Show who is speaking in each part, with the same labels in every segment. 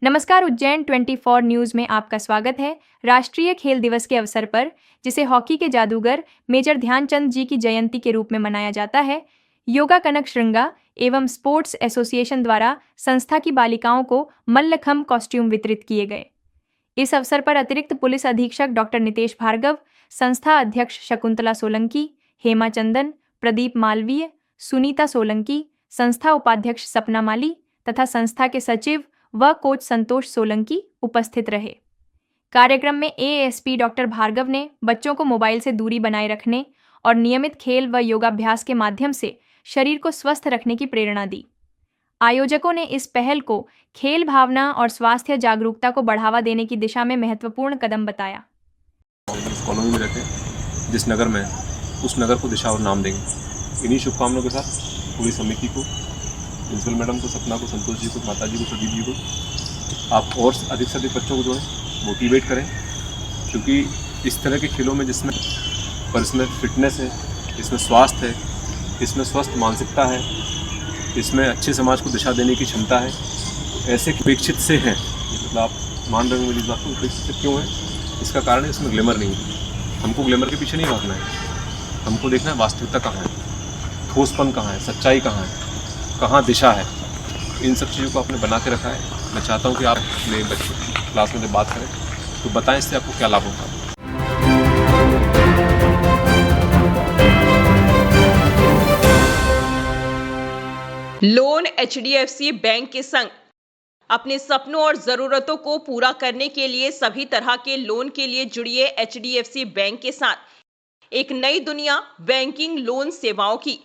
Speaker 1: नमस्कार, उज्जैन 24 न्यूज़ में आपका स्वागत है। राष्ट्रीय खेल दिवस के अवसर पर, जिसे हॉकी के जादूगर मेजर ध्यानचंद जी की जयंती के रूप में मनाया जाता है, योगा कनक श्रृंगा एवं स्पोर्ट्स एसोसिएशन द्वारा संस्था की बालिकाओं को मल्लखंब कॉस्ट्यूम वितरित किए गए। इस अवसर पर अतिरिक्त पुलिस अधीक्षक डॉक्टर नितेश भार्गव, संस्था अध्यक्ष शकुंतला सोलंकी, हेमा चंदन, प्रदीप मालवीय, सुनीता सोलंकी, संस्था उपाध्यक्ष सपना माली तथा संस्था के सचिव व कोच संतोष सोलंकी उपस्थित रहे। कार्यक्रम में एएसपी डॉक्टर भार्गव ने बच्चों को मोबाइल से दूरी बनाए रखने और नियमित खेल व योगाभ्यास के माध्यम से शरीर को स्वस्थ रखने की प्रेरणा दी। आयोजकों ने इस पहल को खेल भावना और स्वास्थ्य जागरूकता को बढ़ावा देने की दिशा में महत्वपूर्ण कदम बताया।
Speaker 2: जिस कॉलोनी में रहते हैं, जिस नगर में उस नगर को दिशा और नाम देंगे। इन्हीं शुभकामनाओं के साथ पूरी समिति को, प्रिंसिपल मैडम को, सपना को, संतोष जी को, माता जी को, प्रदीप जी को आप और अधिक से अधिक बच्चों को जोड़ें, मोटिवेट करें, क्योंकि इस तरह के खेलों में जिसमें फिटनेस है, इसमें स्वास्थ्य है, इसमें स्वस्थ मानसिकता है, इसमें अच्छे समाज को दिशा देने की क्षमता है, ऐसे अपेक्षित से हैं। मतलब आप मान रहे हो मेरी बात को, अपेक्षित से क्यों है? इसका कारण है इसमें ग्लैमर नहीं है। हमको ग्लैमर के पीछे नहीं भागना है, हमको देखना है वास्तविकता कहाँ है, ठोसपन कहाँ है, सच्चाई कहाँ है, कहाँ दिशा है। इन सब चीज़ों को आपने बना के रखा है। मैं चाहता हूँ कि आप मेरे बच्चे क्लास में जब बात करें तो बताएं इससे आपको क्या लाभ होगा।
Speaker 3: लोन एचडीएफसी बैंक के संग अपने सपनों और जरूरतों को पूरा करने के लिए सभी तरह के लोन के लिए जुड़िए एचडीएफसी बैंक के साथ। एक नई दुनिया बैंकिंग लोन सेवाओं की,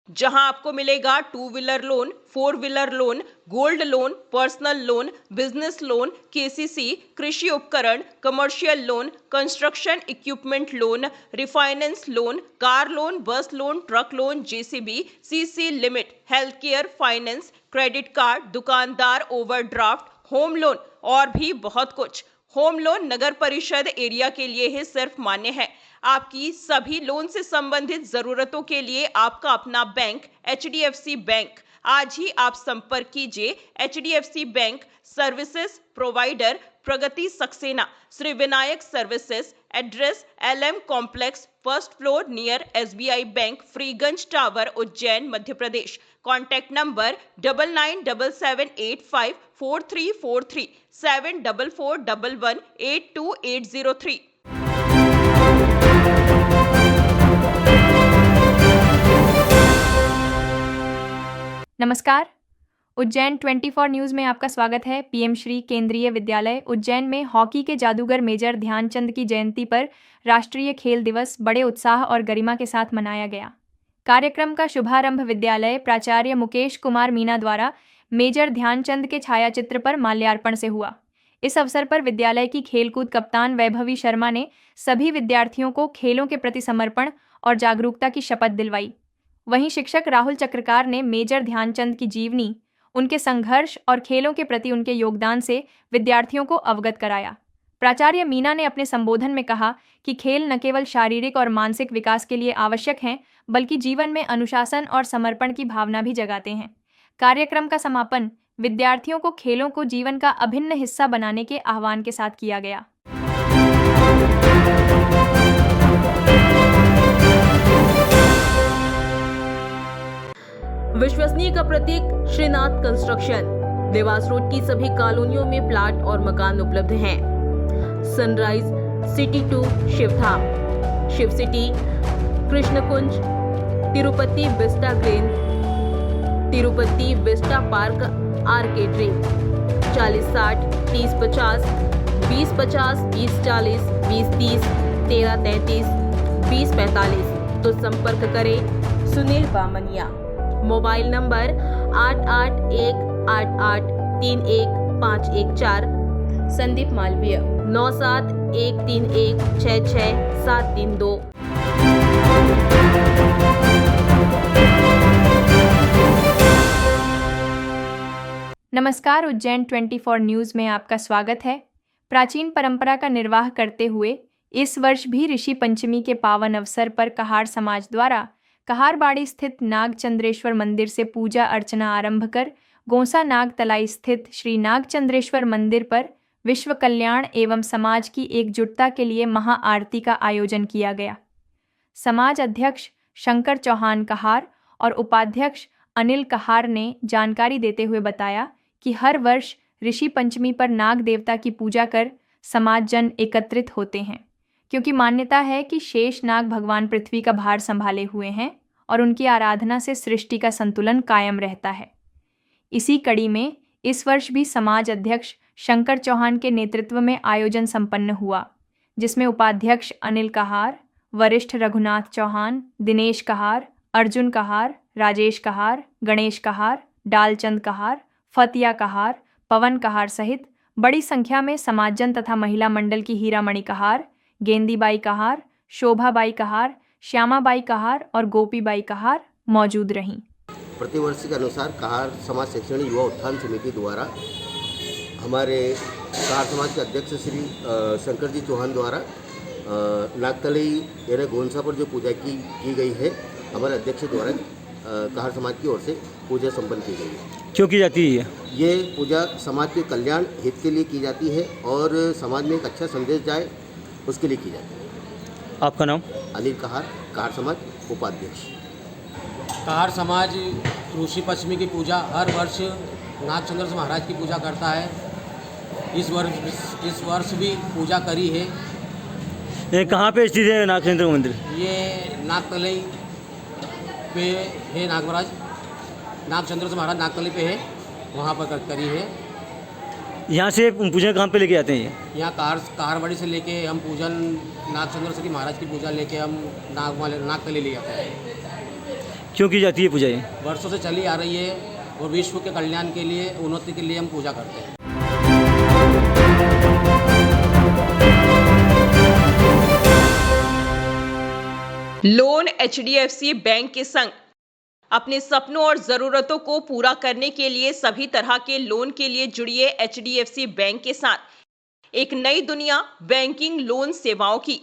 Speaker 3: जहां आपको मिलेगा 2 wheeler loan, 4 wheeler loan, gold loan, personal loan, business loan, KCC, कृषि उपकरण, commercial loan, construction equipment loan, refinance loan, car loan, bus loan, truck loan, JCB, CC limit, health care, finance, credit card, दुकानदार overdraft, home loan और भी बहुत कुछ। Home loan नगर परिषद area के लिए ही सिर्फ मान्य है। आपकी सभी लोन से संबंधित जरूरतों के लिए आपका अपना बैंक एचडीएफसी बैंक। आज ही आप संपर्क कीजिए HDFC bank services provider Pragati Saxena, Shri Vinayak services, address LM complex, first floor near SBI bank, Freeganj tower, Ujjain, Madhya Pradesh. Contact number 9977854343 7441182803।
Speaker 1: नमस्कार, उज्जैन 24 न्यूज़ में आपका स्वागत है। पीएम श्री केंद्रीय विद्यालय उज्जैन में हॉकी के जादूगर मेजर ध्यानचंद की जयंती पर राष्ट्रीय खेल दिवस बड़े उत्साह और गरिमा के साथ मनाया गया। कार्यक्रम का शुभारंभ विद्यालय प्राचार्य मुकेश कुमार मीना द्वारा मेजर ध्यानचंद के छायाचित्र पर माल्यार्पण से हुआ। इस अवसर पर विद्यालय की खेलकूद कप्तान वैभवी शर्मा ने सभी विद्यार्थियों को खेलों के प्रति समर्पण और जागरूकता की शपथ दिलवाई। वहीं शिक्षक राहुल चक्रकार ने मेजर ध्यानचंद की जीवनी, उनके संघर्ष और खेलों के प्रति उनके योगदान से विद्यार्थियों को अवगत कराया। प्राचार्य मीना ने अपने संबोधन में कहा कि खेल न केवल शारीरिक और मानसिक विकास के लिए आवश्यक हैं, बल्कि जीवन में अनुशासन और समर्पण की भावना भी जगाते हैं। कार्यक्रम का समापन विद्यार्थियों को खेलों को जीवन का अभिन्न हिस्सा बनाने के आह्वान के साथ किया गया।
Speaker 4: विश्वसनीय का प्रतीक श्रीनाथ कंस्ट्रक्शन। देवास रोड की सभी कॉलोनियों में प्लाट और मकान उपलब्ध हैं। Sunrise city two Shivdham, Shiv city, Krishnakunj, Tirupati vista green, Tirupati vista park, RK dream. 4060 3050, 2050 2040, 2030 1333, 2045। तो संपर्क करें सुनील बामनिया। Mobile number 8818831514। संदीप मालवीय 9713166732।
Speaker 1: नमस्कार, उज्जैन 24 न्यूज़ में आपका स्वागत है। प्राचीन परंपरा का निर्वाह करते हुए इस वर्ष भी ऋषि पंचमी के पावन अवसर पर कहार समाज द्वारा कहारबाड़ी स्थित नागचंद्रेश्वर मंदिर से पूजा अर्चना आरंभ कर गोंसा नागतलाई स्थित श्री नागचंद्रेश्वर मंदिर पर विश्व कल्याण एवं समाज की एकजुटता के लिए महाआरती का आयोजन किया गया। समाज अध्यक्ष शंकर चौहान कहार और उपाध्यक्ष अनिल कहार ने जानकारी देते हुए बताया कि हर वर्ष ऋषि पंचमी पर नाग देवता की पूजा कर समाज जन एकत्रित होते हैं, क्योंकि मान्यता है कि शेष नाग भगवान पृथ्वी का भार संभाले हुए हैं और उनकी आराधना से सृष्टि का संतुलन कायम रहता है। इसी कड़ी में इस वर्ष भी समाज अध्यक्ष शंकर चौहान के नेतृत्व में आयोजन संपन्न हुआ, जिसमें उपाध्यक्ष अनिल कहार, वरिष्ठ रघुनाथ चौहान, दिनेश कहार, अर्जुन कहार, राजेश कहार, गणेश कहार, डालचंद कहार, फतिया कहार, पवन कहार सहित बड़ी संख्या में समाजजन तथा महिला मंडल की हीरामणि कहार, गेंदीबाई कहार, शोभाबाई कहार, श्यामाबाई कहार और गोपीबाई कहार मौजूद रहीं।
Speaker 5: प्रतिवर्ष के अनुसार कहार समाज शैक्षणिक युवा उत्थान समिति द्वारा हमारे कहार समाज के अध्यक्ष श्री शंकर जी चौहान द्वारा नागतलाई यानी गोंसा पर जो पूजा की गई है, हमारे अध्यक्ष द्वारा कहार समाज की ओर से पूजा संपन्न की गई है।
Speaker 6: क्यों की जाती है?
Speaker 5: ये पूजा समाज के कल्याण हित के लिए की जाती है और समाज में एक अच्छा संदेश जाए उसके लिए की जाती है।
Speaker 6: आपका नाम?
Speaker 5: अनिल कहार, कहार समाज उपाध्यक्ष।
Speaker 7: कहार समाज ऋषि पंचमी की पूजा हर वर्ष नागचंद्र महाराज की पूजा करता है। इस वर्ष भी पूजा करी है।
Speaker 6: ये कहाँ पे स्थित है नागचंद्र मंदिर?
Speaker 7: ये नागतलाई पे है, नागचंद्र महाराज नागतलाई पे है, वहाँ पर करी है।
Speaker 6: यहाँ से पूजन कहाँ पे लेके आते हैं?
Speaker 7: यहाँ कहारवाड़ी से लेके हम पूजन नागचंद्र महाराज की पूजा लेके हम नागतलाई ले आते हैं।
Speaker 6: क्यों की जाती है पूजा? ये
Speaker 7: वर्षों से चली आ रही है और विश्व के कल्याण के लिए, उन्नति के लिए हम पूजा करते हैं।
Speaker 3: लोन HDFC बैंक के संग अपने सपनों और जरूरतों को पूरा करने के लिए सभी तरह के लोन के लिए जुड़िए HDFC बैंक के साथ एक नई दुनिया बैंकिंग लोन सेवाओं की,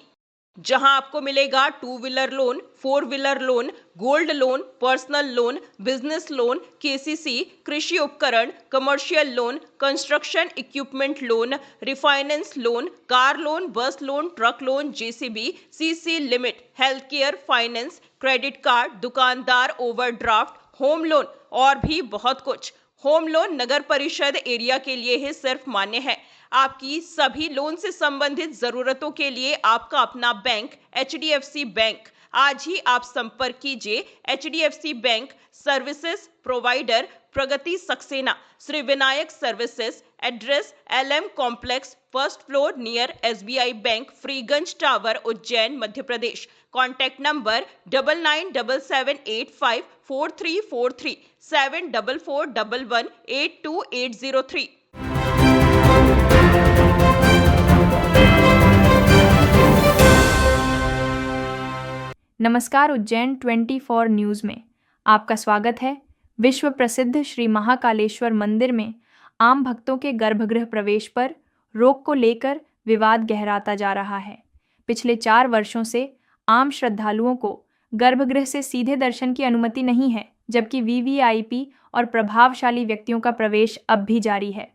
Speaker 3: जहां आपको मिलेगा 2 wheeler loan, 4 wheeler loan, gold loan, personal loan, business loan, KCC, कृषि उपकरण, commercial loan, construction equipment loan, refinance loan, car loan, bus loan, truck loan, JCB, CC limit, health care, finance, credit card, दुकानदार overdraft, home loan और भी बहुत कुछ। Home loan नगर परिषद area के लिए ही सिर्फ मान्य है। आपकी सभी लोन से संबंधित जरूरतों के लिए आपका अपना बैंक HDFC बैंक। आज ही आप संपर्क कीजिए HDFC bank services provider Pragati Saxena, Shri Vinayak services, address LM complex, first floor near SBI bank, Freeganj tower, Ujjain, Madhya Pradesh. Contact number 9977854343 7441182803।
Speaker 1: नमस्कार, उज्जैन 24 न्यूज़ में आपका स्वागत है। विश्व प्रसिद्ध श्री महाकालेश्वर मंदिर में आम भक्तों के गर्भगृह प्रवेश पर रोक को लेकर विवाद गहराता जा रहा है। पिछले 4 वर्षों से आम श्रद्धालुओं को गर्भगृह से सीधे दर्शन की अनुमति नहीं है, जबकि VVIP और प्रभावशाली व्यक्तियों का प्रवेश अब भी जारी है।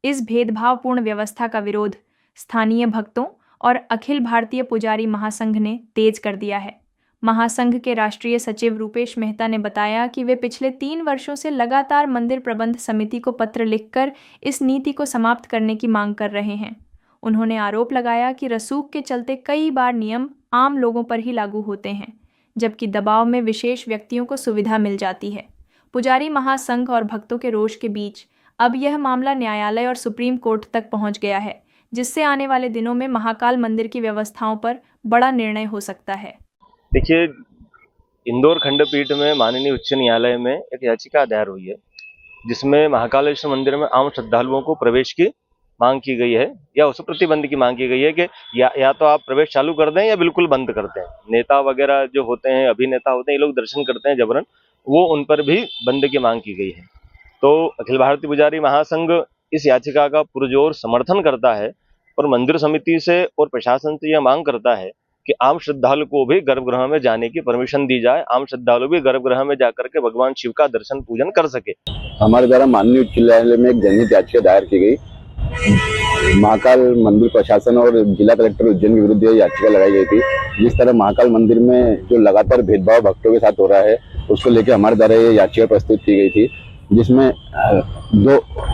Speaker 1: इस भेदभावपूर्ण व्यवस्था का विरोध स्थानीय भक्तों और अखिल भारतीय पुजारी महासंघ ने तेज कर दिया है। महासंघ के राष्ट्रीय सचिव रूपेश मेहता ने बताया कि वे पिछले 3 वर्षों से लगातार मंदिर प्रबंध समिति को पत्र लिखकर इस नीति को समाप्त करने की मांग कर रहे हैं। उन्होंने आरोप लगाया कि रसूख के चलते कई बार नियम आम लोगों पर ही लागू होते हैं, जबकि दबाव में विशेष व्यक्तियों को सुविधा मिल जाती है। पुजारी महासंघ और भक्तों के रोष के बीच अब यह मामला न्यायालय और सुप्रीम कोर्ट तक पहुंच गया है, जिससे आने वाले दिनों में महाकाल मंदिर की व्यवस्थाओं पर बड़ा निर्णय हो सकता है।
Speaker 8: देखिए, इंदौर खंडपीठ में माननीय उच्च न्यायालय में एक याचिका दायर हुई है, जिसमें महाकालेश्वर मंदिर में आम श्रद्धालुओं को प्रवेश की मांग की गई है या उस प्रतिबंध की मांग की गई है कि या तो आप प्रवेश चालू कर दें या बिल्कुल बंद कर दें। नेता वगैरह जो होते हैं, अभिनेता होते हैं, ये लोग दर्शन करते हैं जबरन, वो उन पर भी बंद की मांग की गई है। तो अखिल भारतीय पुजारी महासंघ इस याचिका का पुरजोर समर्थन करता है और मंदिर समिति से और प्रशासन से यह मांग करता है कि आम श्रद्धालु को भी गर्भगृह में जाने की परमिशन दी जाए, आम श्रद्धालु भी गर्भगृह में जाकर के भगवान शिव का दर्शन पूजन कर सके।
Speaker 9: हमारे द्वारा माननीय उच्च न्यायालय में एक जनहित याचिका दायर की गई। महाकाल मंदिर प्रशासन और जिला कलेक्टर उज्जैन के विरुद्ध यह याचिका लगाई गई थी। जिस तरह महाकाल मंदिर में जो लगातार भेदभाव भक्तों के साथ हो रहा है, उसको लेकर हमारे द्वारा ये याचिका प्रस्तुत की गई थी, जिसमें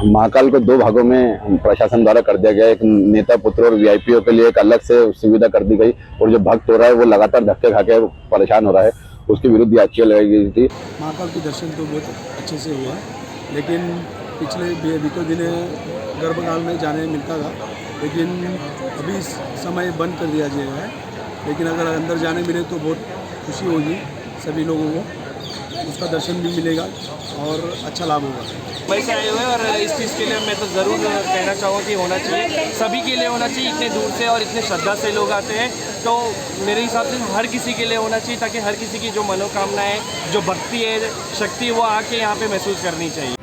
Speaker 9: महाकाल को 2 भागों में प्रशासन द्वारा कर दिया गया। एक नेता पुत्र और वीआईपीओ के लिए एक अलग से सुविधा कर दी गई, और जो भक्त हो रहा है वो लगातार धक्के खा के परेशान हो रहा है, उसके विरुद्ध याचिका लगाई गई थी।
Speaker 10: महाकाल के दर्शन तो बहुत अच्छे से हुआ, लेकिन पिछले बीते दिन गर्भकाल में जाने मिलता था, लेकिन अभी समय बंद कर दिया गया है। लेकिन अगर अंदर जाने मिले तो बहुत खुशी होगी, सभी लोगों को उसका दर्शन भी मिलेगा और अच्छा लाभ होगा।
Speaker 11: मुंबई से आए हुए और इस चीज़ के लिए मैं तो ज़रूर कहना चाहूँगा कि होना चाहिए, सभी के लिए होना चाहिए। इतने दूर से और इतने श्रद्धा से लोग आते हैं, तो मेरे हिसाब से हर किसी के लिए होना चाहिए, ताकि हर किसी की जो मनोकामना है, जो भक्ति है, शक्ति, वो आके यहाँ पे महसूस करनी चाहिए।